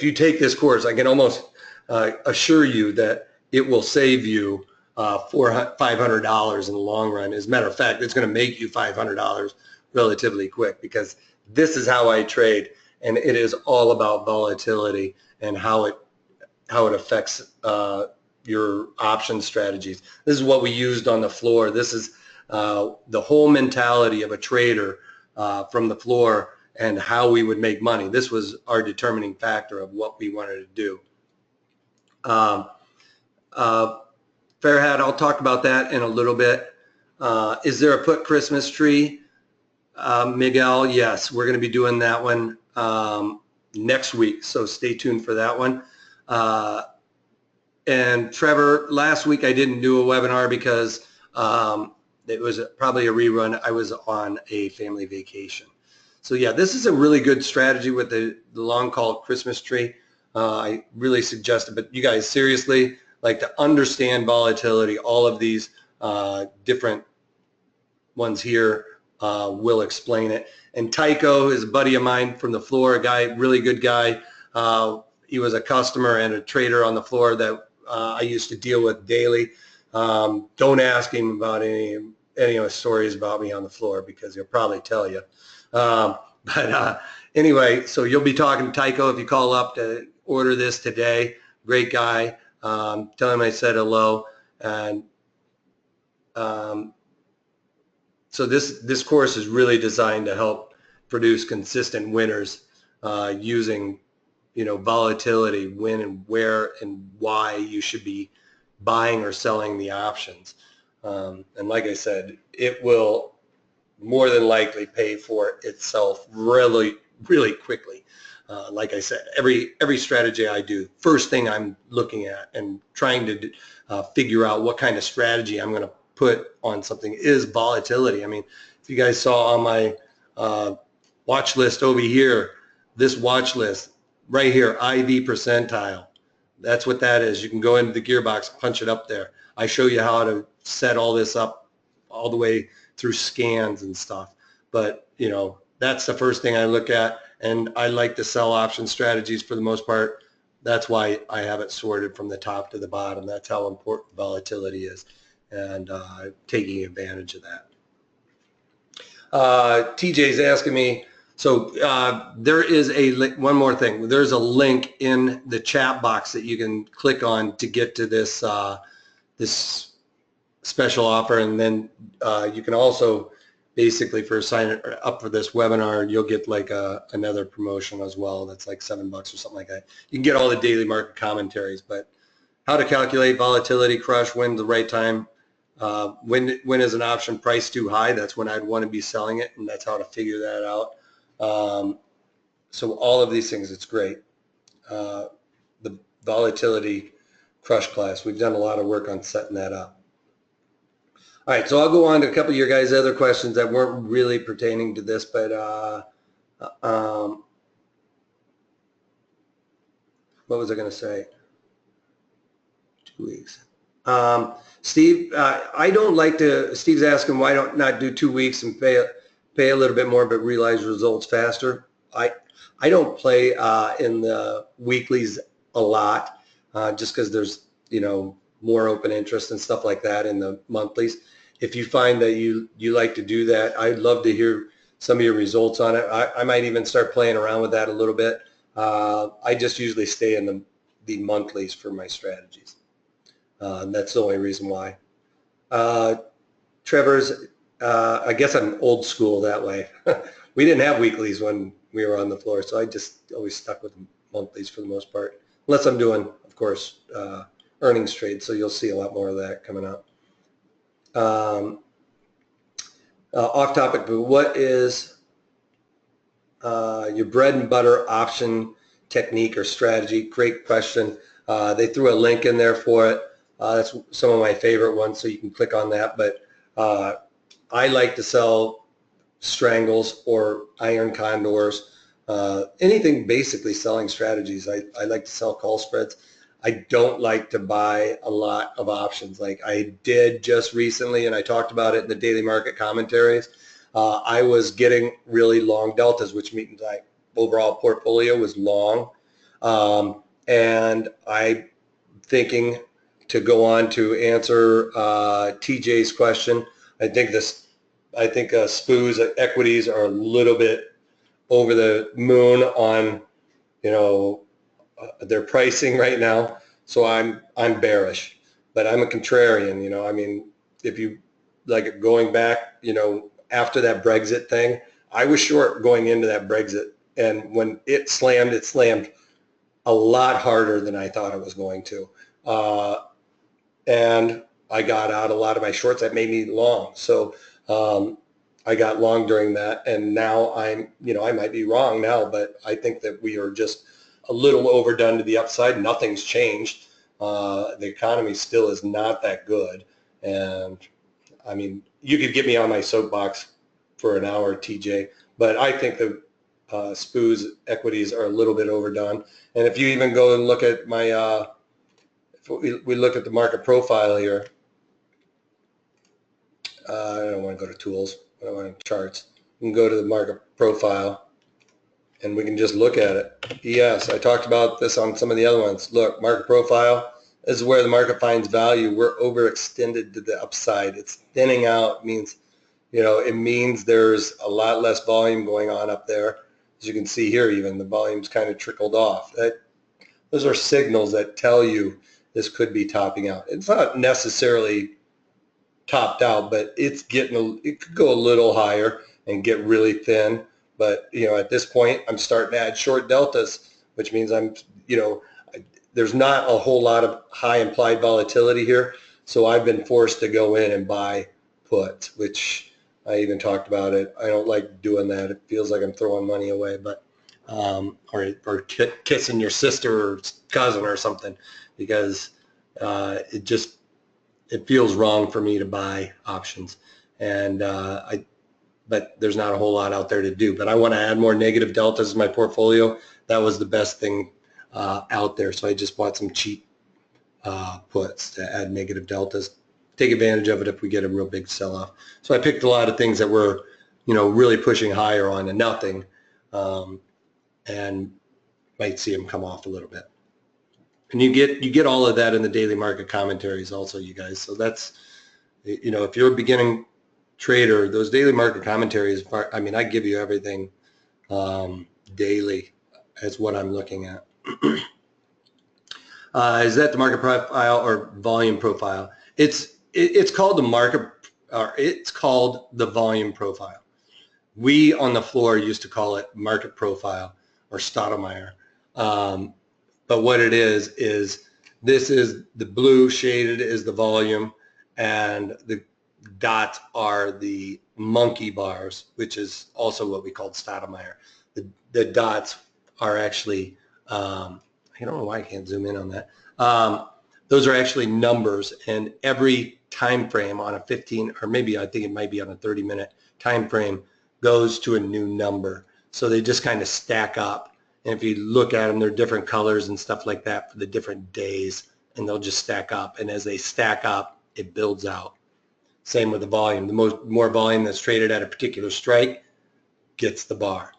you take this course, I can almost assure you that it will save you $500 in the long run. As a matter of fact, it's going to make you $500 relatively quick, because this is how I trade, and it is all about volatility and how it affects your option strategies. This is what we used on the floor. This is the whole mentality of a trader from the floor and how we would make money. This was our determining factor of what we wanted to do. Fairhat, I'll talk about that in a little bit. Is there a put Christmas tree? Miguel, yes, we're going to be doing that one next week, so stay tuned for that one. And Trevor, last week I didn't do a webinar because it was probably a rerun. I was on a family vacation. So yeah, this is a really good strategy with the long call Christmas tree. I really suggest it. But you guys seriously like to understand volatility. All of these different ones here will explain it. And Tycho is a buddy of mine from the floor, a guy, really good guy. He was a customer and a trader on the floor that I used to deal with daily. Don't ask him about any of his stories about me on the floor because he'll probably tell you. Anyway, so you'll be talking to Tycho if you call up to order this today. Great guy. Tell him I said hello. And so this course is really designed to help produce consistent winners using, volatility, when and where and why you should be buying or selling the options. And like I said, it will more than likely pay for itself really, really quickly. Like I said, every strategy I do, first thing I'm looking at and trying to figure out what kind of strategy I'm going to put on something is volatility. I mean, if you guys saw on my watch list over here, this watch list right here, IV percentile, that's what that is. You can go into the gearbox, punch it up there. I show you how to set all this up all the way through scans and stuff. But, that's the first thing I look at, and I like to sell option strategies for the most part. That's why I have it sorted from the top to the bottom. That's how important volatility is, and taking advantage of that. TJ's asking me, so there is one more thing. There's a link in the chat box that you can click on to get to this this special offer, and then you can also basically, for signing up for this webinar, you'll get like another promotion as well. That's like $7 or something like that. You can get all the daily market commentaries. But how to calculate volatility crush, when the right time, when is an option price too high? That's when I'd want to be selling it, and that's how to figure that out. So all of these things, it's great. The volatility crush class, we've done a lot of work on setting that up. All right, so I'll go on to a couple of your guys' other questions that weren't really pertaining to this, but what was I going to say? 2 weeks. Steve, I don't like to. Steve's asking why not do 2 weeks and pay a little bit more, but realize results faster. I don't play in the weeklies a lot, just because there's more open interest and stuff like that in the monthlies. If you find that you like to do that, I'd love to hear some of your results on it. I might even start playing around with that a little bit. I just usually stay in the monthlies for my strategies. That's the only reason why. Trevor's, I guess I'm old school that way. We didn't have weeklies when we were on the floor, so I just always stuck with monthlies for the most part, unless I'm doing, of course, earnings trades, so you'll see a lot more of that coming up. Off topic, but what is your bread and butter option technique or strategy? Great question. They threw a link in there for it. That's some of my favorite ones, so you can click on that. But I like to sell strangles or iron condors, anything basically selling strategies. I like to sell call spreads. I don't like to buy a lot of options like I did just recently, and I talked about it in the daily market commentaries. I was getting really long deltas, which means my overall portfolio was long, and I'm thinking to go on to answer TJ's question. I think SPUs equities are a little bit over the moon on their pricing right now, so I'm bearish, but I'm a contrarian. I mean, if you like going back, after that Brexit thing, I was short going into that Brexit, and when it slammed a lot harder than I thought it was going to, and I got out a lot of my shorts that made me long. So I got long during that, and now I might be wrong now, but I think that we are just a little overdone to the upside. Nothing's changed. The economy still is not that good. And I mean, you could get me on my soapbox for an hour, TJ, but I think that SPU's equities are a little bit overdone. And if you even go and look at my, if we look at the market profile here, I don't want to go to tools, I want to charts. We can go to the market profile and we can just look at it. Yes, I talked about this on some of the other ones. Look, market profile, this is where the market finds value. We're overextended to the upside. It's thinning out. It means, you know, it means there's a lot less volume going on up there. As you can see here, even the volume's kind of trickled off. Those are signals that tell you this could be topping out. It's not necessarily topped out, but it's getting, it could go a little higher and get really thin. But, you know, at this point, I'm starting to add short deltas, which means I'm, you know, there's not a whole lot of high implied volatility here. So I've been forced to go in and buy puts, which I even talked about it. I don't like doing that. It feels like I'm throwing money away, but or kissing your sister or cousin or something, because it feels wrong for me to buy options, and but there's not a whole lot out there to do. But I want to add more negative deltas in my portfolio. That was the best thing out there, so I just bought some cheap puts to add negative deltas. Take advantage of it if we get a real big sell-off. So I picked a lot of things that were, you know, really pushing higher on to nothing, and might see them come off a little bit. And you get all of that in the daily market commentaries also, you guys. So that's, you know, if you're a beginning trader, those daily market commentaries, I mean, I give you everything daily as what I'm looking at. Is that the market profile or volume profile? It's called the market, or it's called the volume profile. We on the floor used to call it market profile or Stoudemire. But what it is this is the blue shaded is the volume, and the dots are the monkey bars, which is also what we called Stoudemire. The dots are actually, I don't know why I can't zoom in on that. Those are actually numbers, and every time frame on a 15, or maybe I think it might be on a 30-minute time frame, goes to a new number. So they just kind of stack up. And if you look at them, they're different colors and stuff like that for the different days, and they'll just stack up. And as they stack up, it builds out. Same with the volume. The more volume that's traded at a particular strike gets the bar.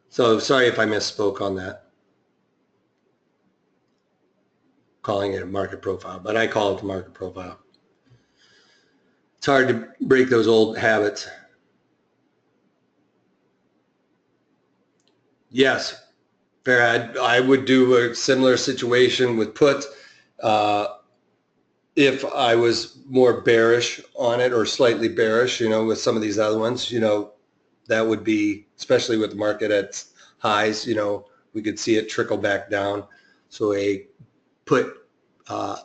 So sorry if I misspoke on that, calling it a market profile, but I call it the market profile. It's hard to break those old habits. Yes, Farhad, I would do a similar situation with puts. If I was more bearish on it, or slightly bearish, you know, with some of these other ones, you know, that would be, especially with the market at highs, you know, we could see it trickle back down. So a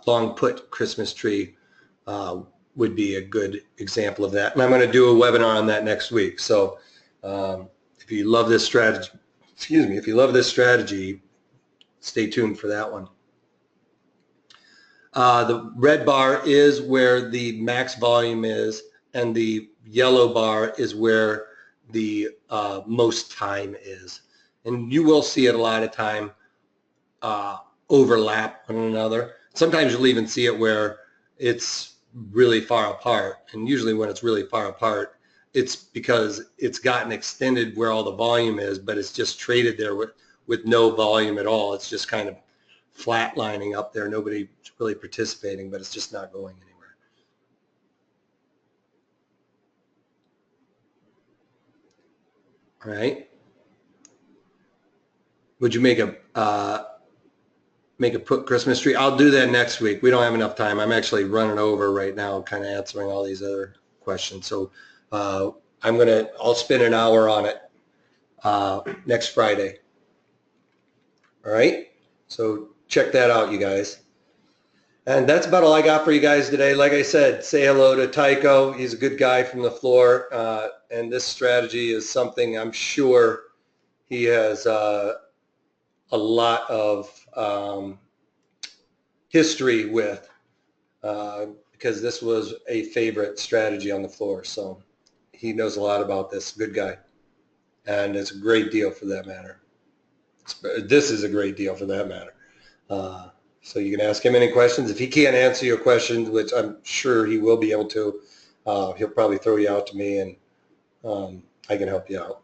long put Christmas tree would be a good example of that. And I'm going to do a webinar on that next week. So if you love this strategy, if you love this strategy, stay tuned for that one. The red bar is where the max volume is, and the yellow bar is where the most time is. And you will see it a lot of time overlap one another. Sometimes you'll even see it where it's really far apart, and usually when it's really far apart, it's because it's gotten extended where all the volume is, but it's just traded there with no volume at all. It's just kind of flatlining up there. Nobody's really participating, but it's just not going anywhere. All right. Would you make a put Christmas tree? I'll do that next week. We don't have enough time. I'm actually running over right now, kind of answering all these other questions. So I'll spend an hour on it next Friday. All right. So check that out, you guys. And that's about all I got for you guys today. Like I said, say hello to Tycho. He's a good guy from the floor. And this strategy is something I'm sure he has a lot of history with, because this was a favorite strategy on the floor. So he knows a lot about this. Good guy. And it's a great deal for that matter. This is a great deal for that matter. So you can ask him any questions. If he can't answer your questions, which I'm sure he will be able to, he'll probably throw you out to me, and I can help you out.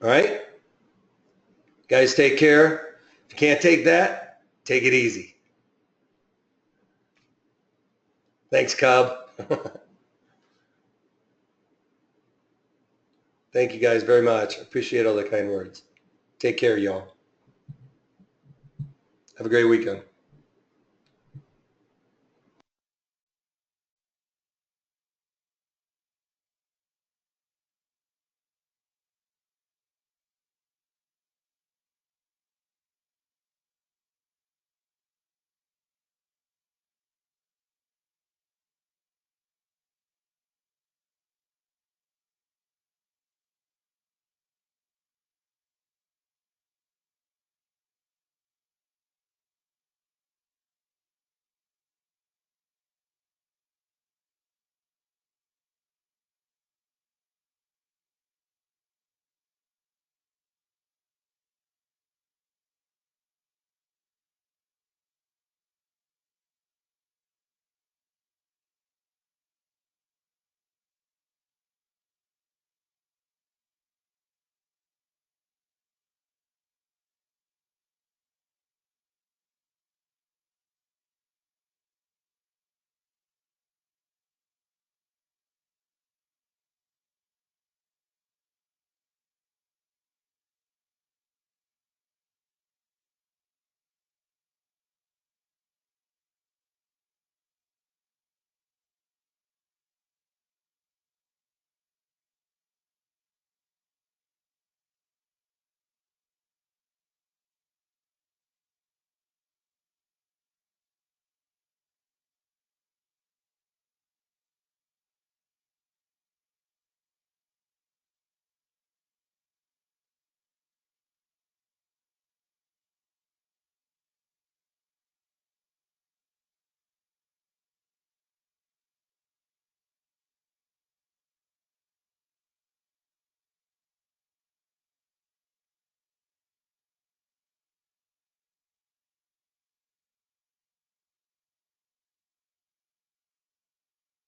All right? Guys, take care. If you can't take that, take it easy. Thanks, Cub. Thank you guys very much. I appreciate all the kind words. Take care, y'all. Have a great weekend.